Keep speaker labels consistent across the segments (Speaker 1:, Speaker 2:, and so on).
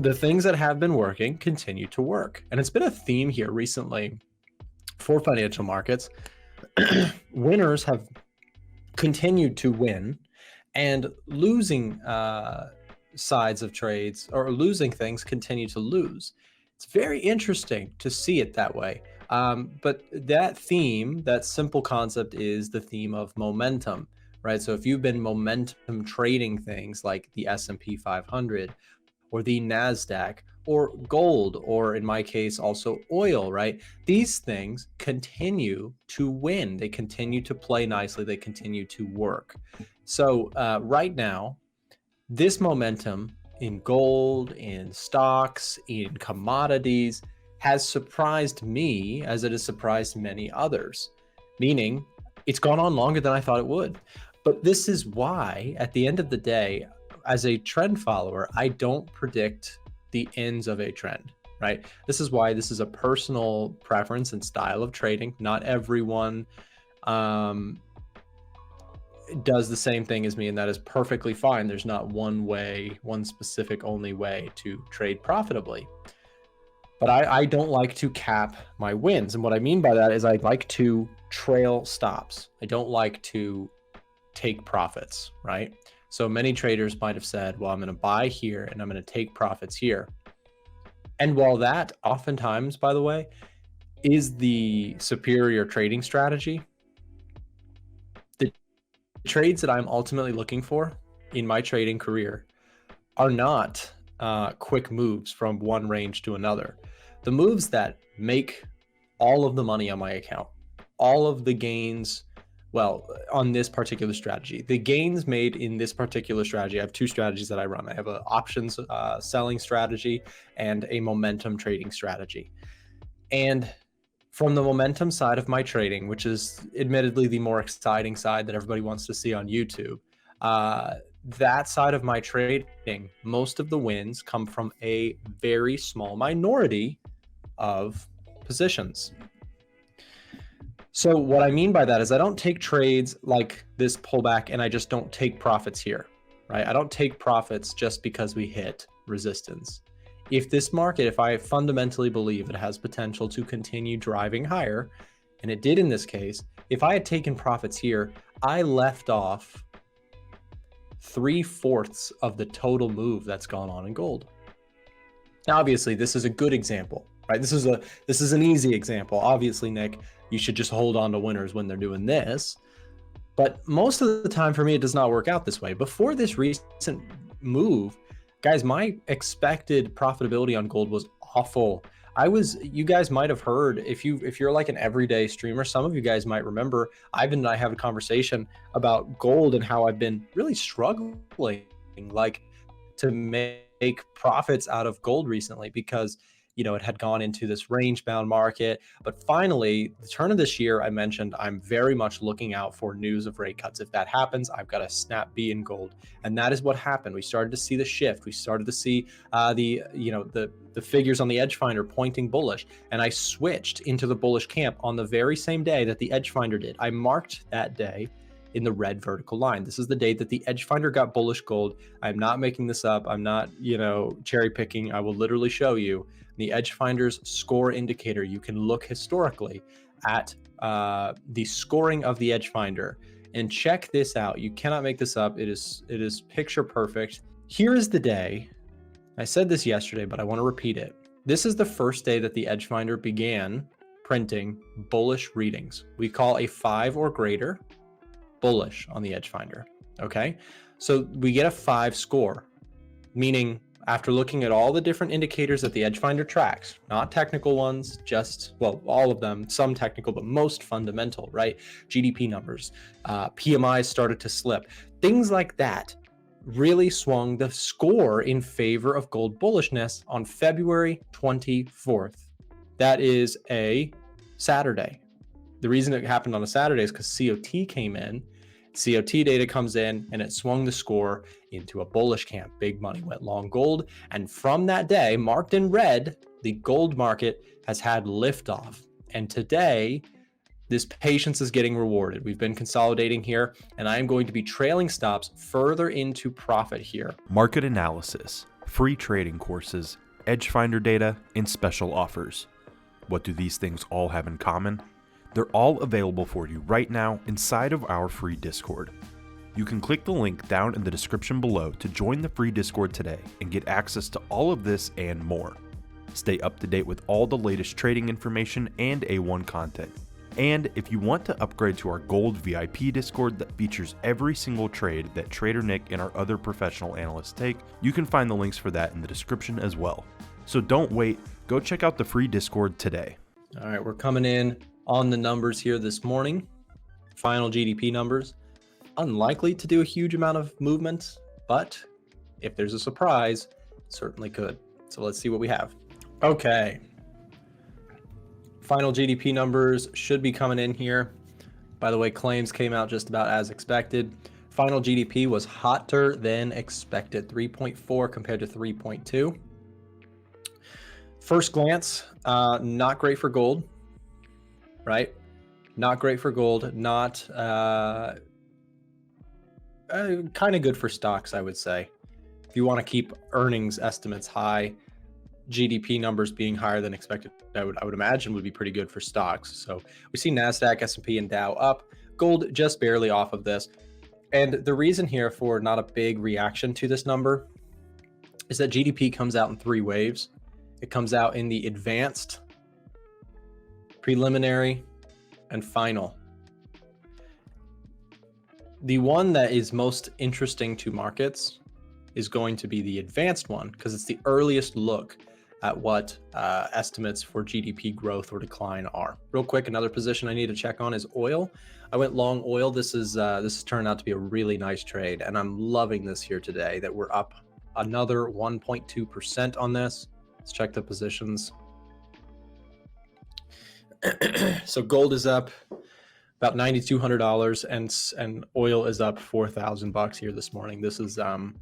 Speaker 1: the things that have been working continue to work. And it's been a theme here recently for financial markets. Winners have continued to win, and losing sides of trades or losing things continue to lose. It's very interesting to see it that way. But that theme, that simple concept, is the theme of momentum, right? So if you've been momentum trading things like the S&P 500 or the NASDAQ or gold, or in my case, also oil, right? These things continue to win. They continue to play nicely. They continue to work. So right now, this momentum in gold, in stocks, in commodities has surprised me as it has surprised many others, meaning it's gone on longer than I thought it would. But this is why, at the end of the day, as a trend follower, I don't predict the ends of a trend, right? This is why this is a personal preference and style of trading. Not everyone does the same thing as me, and that is perfectly fine. There's not one way, one specific only way to trade profitably. But I don't like to cap my wins. And what I mean by that is I like to trail stops. I don't like to take profits, right? So many traders might have said, well, I'm going to buy here and I'm going to take profits here. And while that oftentimes, by the way, is the superior trading strategy, the trades that I'm ultimately looking for in my trading career are not quick moves from one range to another. The moves that make all of the money on my account, all of the gains, well, on this particular strategy, the gains made in this particular strategy, I have two strategies that I run. I have an options selling strategy and a momentum trading strategy. And from the momentum side of my trading, which is admittedly the more exciting side that everybody wants to see on YouTube, that side of my trading, most of the wins come from a very small minority of positions. So what I mean by that is I don't take trades like this pullback and I just don't take profits here, right? I don't take profits just because we hit resistance. If this market, if I fundamentally believe it has potential to continue driving higher, and it did in this case, if I had taken profits here, I left off 3/4 of the total move that's gone on in gold. Now, obviously, this is a good example, right? This is an easy example. Obviously, Nick, you should just hold on to winners when they're doing this. But most of the time for me, it does not work out this way. Before this recent move, guys, my expected profitability on gold was awful. You guys might have heard, if you're like an everyday streamer, some of you guys might remember, Ivan and I have a conversation about gold and how I've been really struggling like to make profits out of gold recently because, you know, it had gone into this range bound market. But finally, the turn of this year, I mentioned I'm very much looking out for news of rate cuts. If that happens, I've got a snap B in gold. And that is what happened. We started to see the shift. We started to see the figures on the edge finder pointing bullish. And I switched into the bullish camp on the very same day that the edge finder did. I marked that day in the red vertical line. This is the day that the edge finder got bullish gold. I'm not making this up. I'm not, cherry picking. I will literally show you the edge finder's score indicator. You can look historically at the scoring of the edge finder and check this out. You cannot make this up. It is picture perfect. Here is the day. I said this yesterday, but I want to repeat it. This is the first day that the edge finder began printing bullish readings. We call a 5 or greater bullish on the edge finder. Okay, so we get a 5 score, meaning after looking at all the different indicators that the edge finder tracks, not technical ones, just, well, all of them, some technical, but most fundamental, right? GDP numbers, PMIs started to slip, things like that really swung the score in favor of gold bullishness on February 24th. That is a Saturday. The reason it happened on a Saturday is because COT came in. COT data comes in and it swung the score into a bullish camp. Big money went long gold. And from that day, marked in red, the gold market has had liftoff. And today, this patience is getting rewarded. We've been consolidating here, and I am going to be trailing stops further into profit here.
Speaker 2: Market analysis, free trading courses, edge finder data, and special offers. What do these things all have in common? They're all available for you right now inside of our free Discord. You can click the link down in the description below to join the free Discord today and get access to all of this and more. Stay up to date with all the latest trading information and A1 content. And if you want to upgrade to our Gold VIP Discord that features every single trade that Trader Nick and our other professional analysts take, you can find the links for that in the description as well. So don't wait, go check out the free Discord today.
Speaker 1: All right, we're coming in on the numbers here this morning. Final GDP numbers. Unlikely to do a huge amount of movement, but if there's a surprise, certainly could. So let's see what we have. Okay. Final GDP numbers should be coming in here. By the way, claims came out just about as expected. Final GDP was hotter than expected, 3.4 compared to 3.2. First glance, not great for gold, right? Not great for gold, not kind of good for stocks, I would say. If you want to keep earnings estimates high, GDP numbers being higher than expected, I would imagine would be pretty good for stocks. So we see NASDAQ, S&P, and Dow up. Gold just barely off of this. And the reason here for not a big reaction to this number is that GDP comes out in 3 waves. It comes out in the advanced, preliminary, and final. The one that is most interesting to markets is going to be the advanced one because it's the earliest look at what estimates for GDP growth or decline are. Real quick, another position I need to check on is oil. I went long oil. This has turned out to be a really nice trade, and I'm loving this here today that we're up another 1.2% on this. Let's check the positions. So gold is up about $9,200 and oil is up $4,000 here this morning. This is a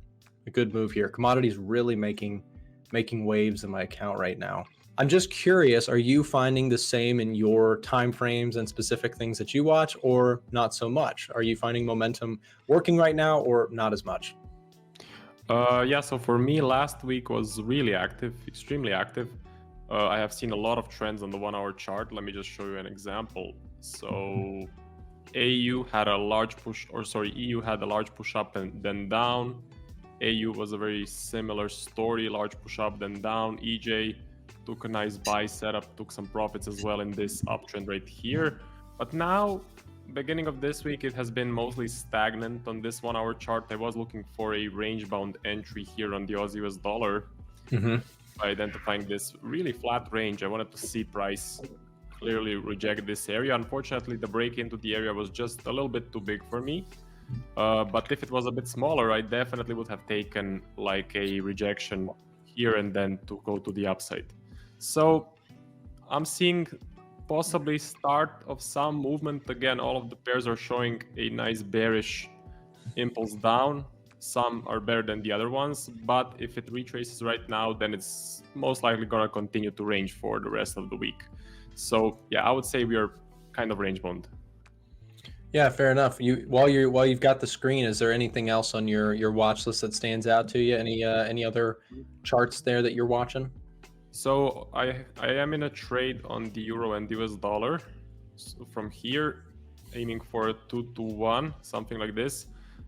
Speaker 1: good move here. Commodities really making waves in my account right now. I'm just curious, are you finding the same in your time frames and specific things that you watch, or not so much? Are you finding momentum working right now or not as much?
Speaker 3: Yeah, so for me, last week was really active, extremely active. I have seen a lot of trends on the 1-hour chart. Let me just show you an example. So EU had a large push, or sorry, EU had a large push up and then down. AU was a very similar story, large push up then down. EJ took a nice buy setup, took some profits as well in this uptrend right here. But now, beginning of this week, it has been mostly stagnant on this 1-hour chart. I was looking for a range bound entry here on the Aussie US dollar. By identifying this really flat range, I wanted to see price clearly reject this area. Unfortunately, the break into the area was just a little bit too big for me. But if it was a bit smaller, I definitely would have taken like a rejection here and then to go to the upside. So I'm seeing possibly start of some movement. Again, all of the pairs are showing a nice bearish impulse down. Some are better than the other ones, but if it retraces right now, then it's most likely going to continue to range for the rest of the week. So yeah, I would say we are kind of range bound.
Speaker 1: Yeah, fair enough. While you've got the screen, is there anything else on your watch list that stands out to you? Any other charts there that you're watching?
Speaker 3: So I am in a trade on the euro and US dollar. So from here, aiming for a 2-to-1, something like this.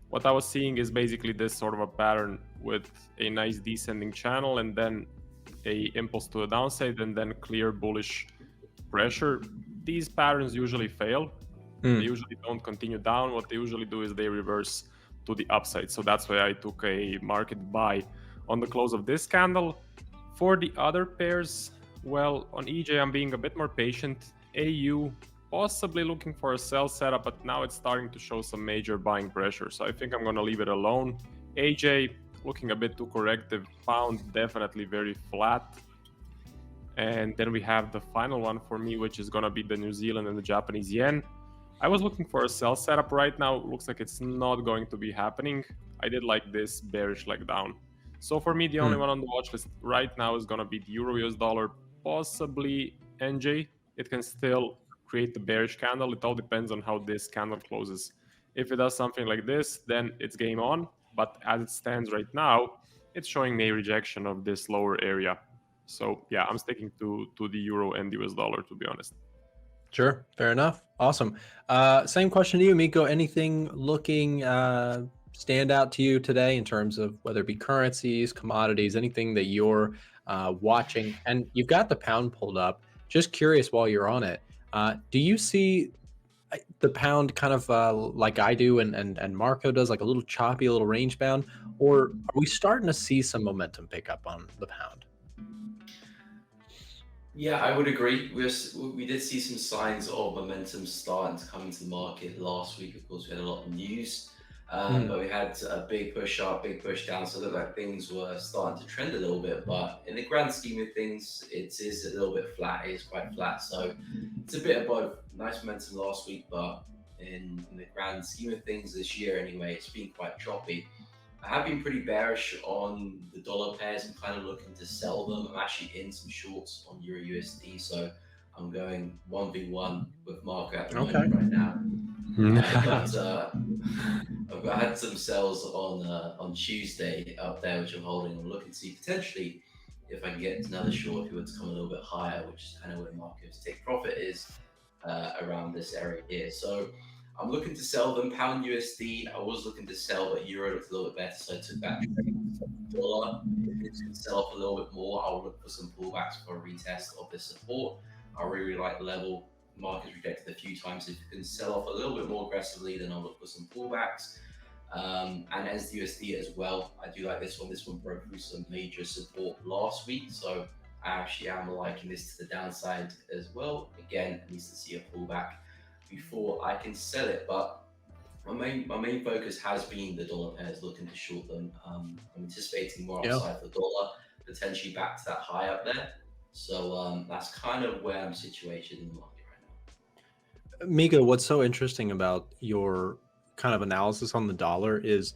Speaker 3: What I was seeing is basically this sort of a pattern with a nice descending channel and then a impulse to the downside and then clear bullish pressure. These patterns usually fail. They usually don't continue down. What they usually do is they reverse to the upside. So that's why I took a market buy on the close of this candle. For the other pairs, well, on EJ, I'm being a bit more patient. AU, possibly looking for a sell setup, but now it's starting to show some major buying pressure. So I think I'm going to leave it alone. AJ, looking a bit too corrective. Pound, definitely very flat. And then we have the final one for me, which is going to be the New Zealand and the Japanese yen. I was looking for a sell setup right now. It looks like it's not going to be happening. I did like this bearish leg down. So for me, the only one on the watch list right now is going to be the euro US dollar, possibly NJ. It can still create the bearish candle. It all depends on how this candle closes. If it does something like this, then it's game on. But as it stands right now, it's showing me a rejection of this lower area. So yeah, I'm sticking to the euro and US dollar, to be honest.
Speaker 1: Sure, fair enough. Awesome. Same question to you, Miko. Anything looking stand out to you today in terms of whether it be currencies, commodities, anything that you're watching? And you've got the pound pulled up. Just curious while you're on it, do you see the pound kind of like I do and Marco does, like a little choppy, a little range bound, or are we starting to see some momentum pick up on the pound?
Speaker 4: Yeah, I would agree. We did see some signs of momentum starting to come into the market last week. Of course, we had a lot of news, but we had a big push up, big push down. So it looked like things were starting to trend a little bit. But in the grand scheme of things, it is a little bit flat. It is quite flat. So it's a bit of both. Nice momentum last week, but in the grand scheme of things this year anyway, it's been quite choppy. I have been pretty bearish on the dollar pairs. I'm kind of looking to sell them. I'm actually in some shorts on Euro USD, so I'm going 1v1 with Marco at the moment right now. I've had some sells on Tuesday up there, which I'm holding. I'm looking to see potentially if I can get another short if it were to come a little bit higher, which is kind of where Marco's take profit is around this area here. So I'm looking to sell them. Pound USD, I was looking to sell, but Euro looked a little bit better, so I took that trade. Dollar, if it's going to sell off a little bit more, I'll look for some pullbacks for a retest of this support. I really like the level. Market's rejected a few times. If it can sell off a little bit more aggressively, then I'll look for some pullbacks. And as the USD as well, I do like this one. This one broke through some major support last week, so I actually am liking this to the downside as well. Again, it needs to see a pullback before I can sell it, but my main focus has been the dollar pairs, looking to short them. I'm anticipating more upside for the dollar, potentially back to that high up there. So that's kind of where I'm situated in the market right now.
Speaker 1: Mika, what's so interesting about your kind of analysis on the dollar is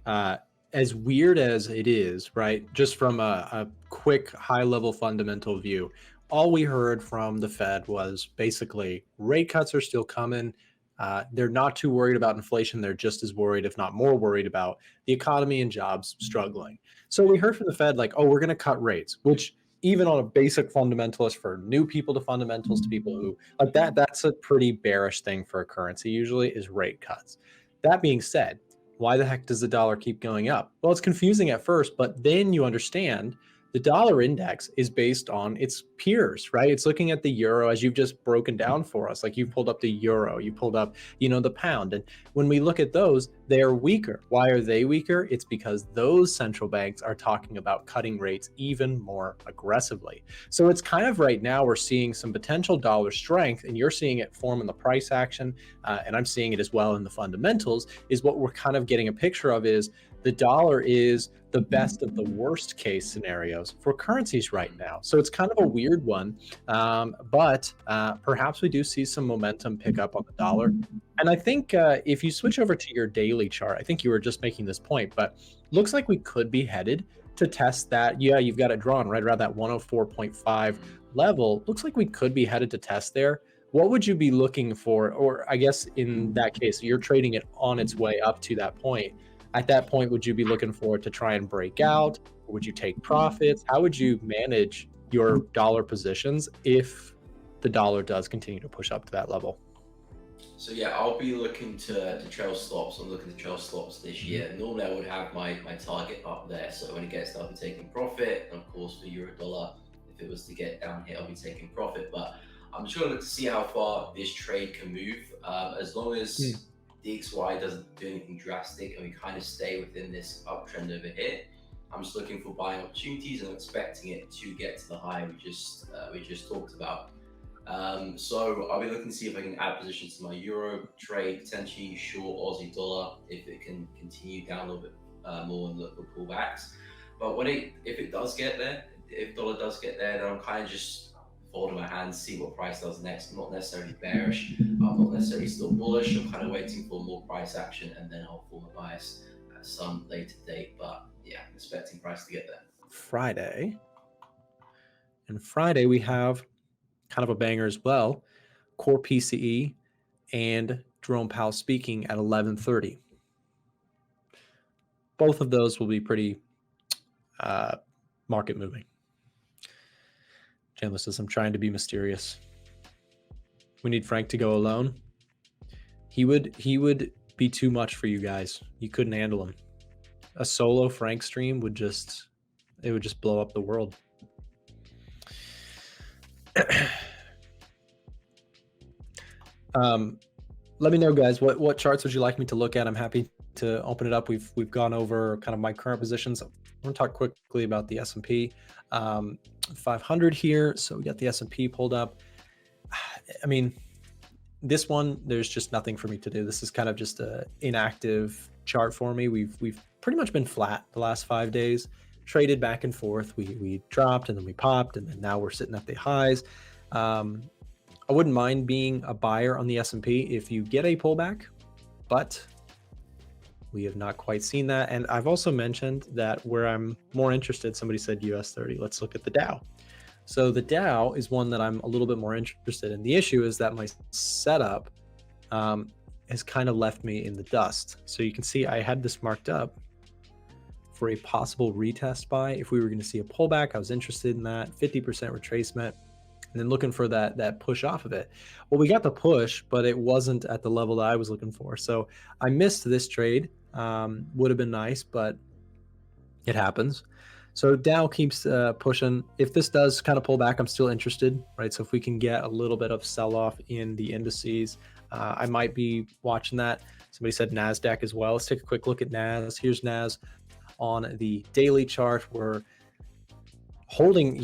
Speaker 1: as weird as it is, right? Just from a quick high level fundamental view, all we heard from the Fed was basically rate cuts are still coming. They're not too worried about inflation. They're just as worried, if not more worried, about the economy and jobs struggling. So we heard from the Fed like, oh, we're going to cut rates, which even on a basic fundamentalist for new people to fundamentals to people who like that's a pretty bearish thing for a currency usually is rate cuts. That being said, why the heck does the dollar keep going up? Well, it's confusing at first, but then you understand the dollar index is based on its peers, right? It's looking at the euro as you've just broken down for us. Like you pulled up the euro, you pulled up, the pound. And when we look at those, they're weaker. Why are they weaker? It's because those central banks are talking about cutting rates even more aggressively. So it's kind of right now we're seeing some potential dollar strength, and you're seeing it form in the price action, and I'm seeing it as well in the fundamentals, is what we're kind of getting a picture of is the dollar is the best of the worst case scenarios for currencies right now. So it's kind of a weird one, but perhaps we do see some momentum pick up on the dollar. And I think if you switch over to your daily chart, I think you were just making this point, but looks like we could be headed to test that. Yeah, you've got it drawn right around that 104.5 level. Looks like we could be headed to test there. What would you be looking for? Or I guess in that case, you're trading it on its way up to that point. At that point, would you be looking for it to try and break out? Or would you take profits? How would you manage your dollar positions if the dollar does continue to push up to that level?
Speaker 4: So yeah, I'll be looking to trail stops. I'm looking to trail stops this year. Normally I would have my target up there. So when it gets down, I'll be taking profit. And of course for euro dollar, if it was to get down here, I'll be taking profit. But I'm just gonna look to see how far this trade can move. As long as DXY doesn't do anything drastic and we kind of stay within this uptrend over here, I'm just looking for buying opportunities and I'm expecting it to get to the high we just talked about. So I'll be looking to see if I can add positions to my euro trade, potentially short Aussie dollar if it can continue down a little bit more and look for pullbacks. But if it does get there, if dollar does get there, then I'm kind of just folding my hands, see what price does next. I'm not necessarily bearish. I'm not necessarily still bullish. I'm kind of waiting for more price action and then I'll form a bias at some later date. But yeah, I'm expecting price to get there.
Speaker 1: Friday. And Friday we have kind of a banger as well. Core PCE and Jerome Powell speaking at 11:30. Both of those will be pretty market moving. Chandler says, I'm trying to be mysterious. We need Frank to go alone. He would be too much for you guys. You couldn't handle him. A solo Frank stream would just blow up the world. Let me know, guys, what charts would you like me to look at? I'm happy to open it up. We've gone over kind of my current positions. I'm going to talk quickly about the S&P 500 here. So we got the S&P pulled up. I mean, this one, there's just nothing for me to do. This is kind of just a inactive chart for me. We've pretty much been flat the last 5 days, traded back and forth. We dropped and then we popped, and then now we're sitting at the highs. I wouldn't mind being a buyer on the S&P if you get a pullback, but we have not quite seen that. And I've also mentioned that where I'm more interested, somebody said US 30, let's look at the Dow. So the Dow is one that I'm a little bit more interested in. The issue is that my setup has kind of left me in the dust. So you can see I had this marked up for a possible retest buy. If we were going to see a pullback, I was interested in that 50% retracement, and then looking for that push off of it. Well, we got the push, but it wasn't at the level that I was looking for. So I missed this trade. Would have been nice, but it happens. So Dow keeps pushing. If this does kind of pull back, I'm still interested, right? So if we can get a little bit of sell-off in the indices, I might be watching that. Somebody said NASDAQ as well. Let's take a quick look at NAS. Here's NAS on the daily chart. We're holding,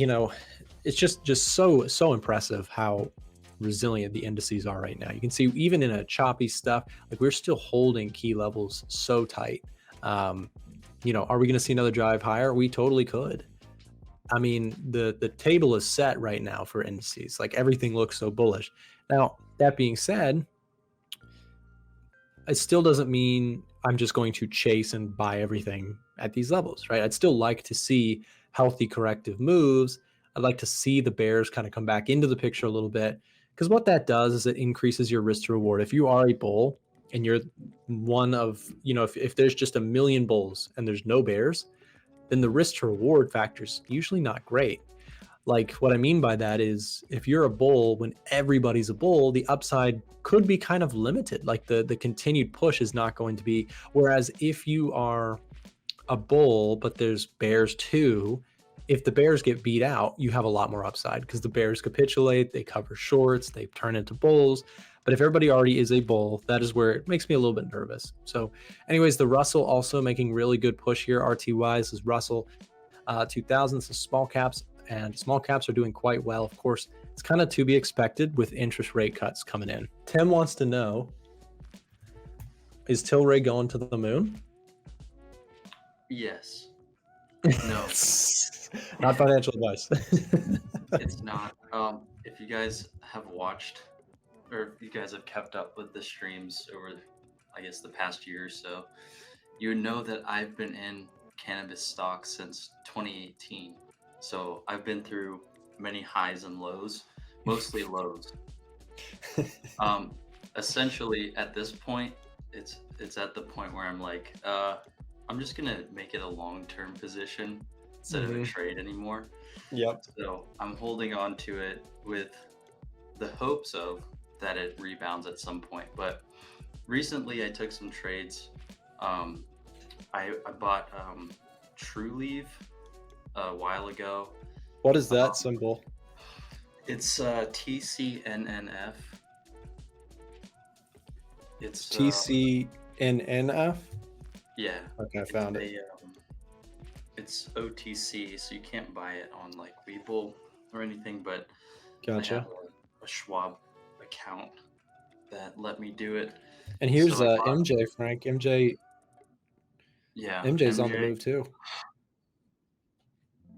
Speaker 1: it's just so impressive how resilient the indices are right now. You can see even in a choppy stuff, like we're still holding key levels so tight. Are we going to see another drive higher? We totally could. I mean, the table is set right now for indices. Like everything looks so bullish. Now, that being said, it still doesn't mean I'm just going to chase and buy everything at these levels, right? I'd still like to see healthy corrective moves. I'd like to see the bears kind of come back into the picture a little bit, because what that does is it increases your risk to reward. If you are a bull and you're one of, if there's just a million bulls and there's no bears, then the risk to reward factor is usually not great. Like what I mean by that is if you're a bull when everybody's a bull, the upside could be kind of limited. Like the continued push is not going to be. Whereas if you are a bull, but there's bears too, if the bears get beat out, you have a lot more upside because the bears capitulate, they cover shorts, they turn into bulls. But if everybody already is a bull, that is where it makes me a little bit nervous. So anyways, the Russell also making really good push here. RTY, this is Russell 2000, this is small caps, and small caps are doing quite well. Of course, it's kind of to be expected with interest rate cuts coming in. Tim wants to know, is TLRY going to the moon?
Speaker 5: Yes. No.
Speaker 1: Not financial advice.
Speaker 5: It's not. If you guys have watched, or if you guys have kept up with the streams over, I guess, the past year or so, you know that I've been in cannabis stocks since 2018. So I've been through many highs and lows, mostly lows. Essentially, at this point, it's at the point where I'm like, I'm just gonna make it a long-term position instead of a trade anymore.
Speaker 1: Yep.
Speaker 5: So I'm holding on to it with the hopes of that it rebounds at some point. But recently I took some trades. I bought TrueLeave a while ago.
Speaker 1: What is that symbol?
Speaker 5: It's TCNNF. It's
Speaker 1: TCNNF?
Speaker 5: Yeah.
Speaker 1: Okay, I found it.
Speaker 5: It's OTC, so you can't buy it on like WeBull or anything, but
Speaker 1: Gotcha.
Speaker 5: I have a Schwab account that let me do it.
Speaker 1: And here's
Speaker 5: So I bought-
Speaker 1: MJ, Frank. MJ's on the move too.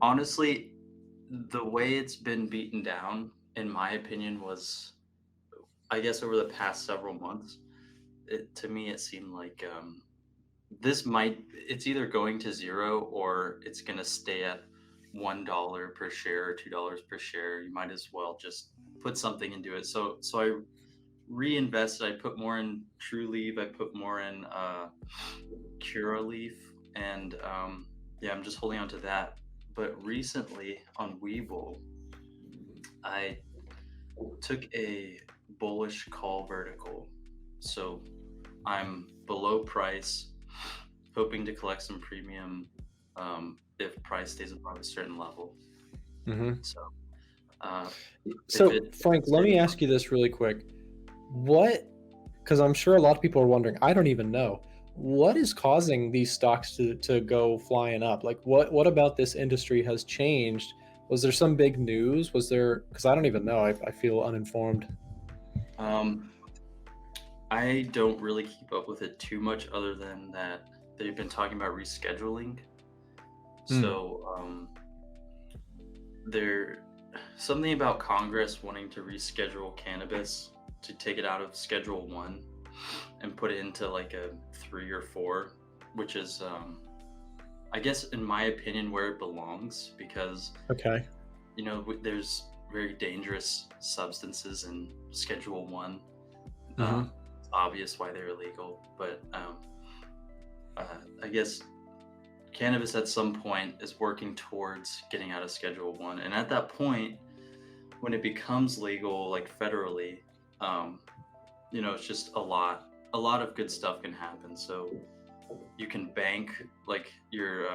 Speaker 5: Honestly, the way it's been beaten down, in my opinion, was, I guess, over the past several months, to me it seemed like it's either going to zero or it's going to stay at $1 per share or $2 per share. You might as well just put something into it. So I reinvested. I put more in TrueLeave. I put more in CuraLeaf, and yeah, I'm just holding on to that. But recently on WeBull, I took a bullish call vertical. So I'm below price, hoping to collect some premium if price stays above a certain level.
Speaker 1: Mm-hmm.
Speaker 5: So, uh,
Speaker 1: So, Frank, let me ask you this really quick. What, because I'm sure a lot of people are wondering, I don't even know, what is causing these stocks to go flying up? Like, what about this industry has changed? Was there some big news? Was there, because I don't even know, I feel uninformed.
Speaker 5: I don't really keep up with it too much, other than that they've been talking about rescheduling. So there something about Congress wanting to reschedule cannabis to take it out of Schedule 1 and put it into like a 3 or 4, which is I guess in my opinion where it belongs, because
Speaker 1: Okay.
Speaker 5: you know there's very dangerous substances in Schedule 1.
Speaker 1: Mm-hmm.
Speaker 5: It's obvious why they're illegal, but I guess cannabis at some point is working towards getting out of Schedule 1, and at that point when it becomes legal like federally, you know, it's just a lot of good stuff can happen. So you can bank, like your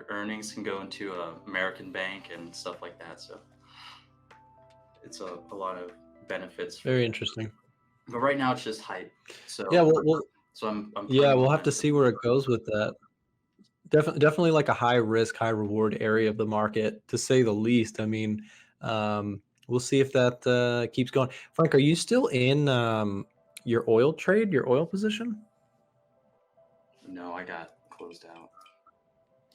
Speaker 5: earnings can go into a American bank and stuff like that. So it's a lot of benefits.
Speaker 1: Very interesting.
Speaker 5: But right now it's just hype. So
Speaker 1: Yeah,
Speaker 5: so I'm
Speaker 1: yeah, we'll have to see where it goes with that. Definitely like a high risk, high reward area of the market, to say the least. I mean, we'll see if that keeps going. Frank, are you still in your oil trade, your oil position?
Speaker 5: No, I got closed out.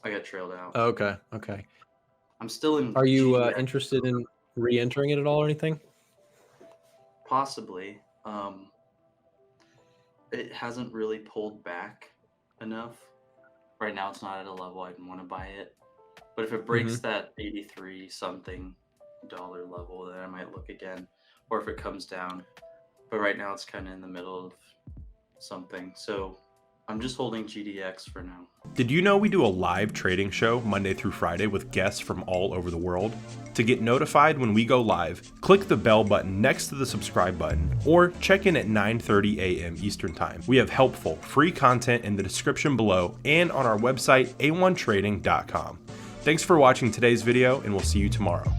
Speaker 5: I got trailed out.
Speaker 1: Okay, okay.
Speaker 5: I'm still in.
Speaker 1: Are you
Speaker 5: GBP.
Speaker 1: interested in re-entering it at all or anything?
Speaker 5: Possibly. It hasn't really pulled back enough. Right now it's not at a level I'd want to buy it. But if it breaks that 83 something dollar level, then I might look again. Or if it comes down. But right now it's kind of in the middle of something. So I'm just holding GDX for now.
Speaker 2: Did you know we do a live trading show Monday through Friday with guests from all over the world? To get notified when we go live, click the bell button next to the subscribe button or check in at 9:30 a.m. Eastern Time. We have helpful, free content in the description below and on our website, a1trading.com. Thanks for watching today's video, and we'll see you tomorrow.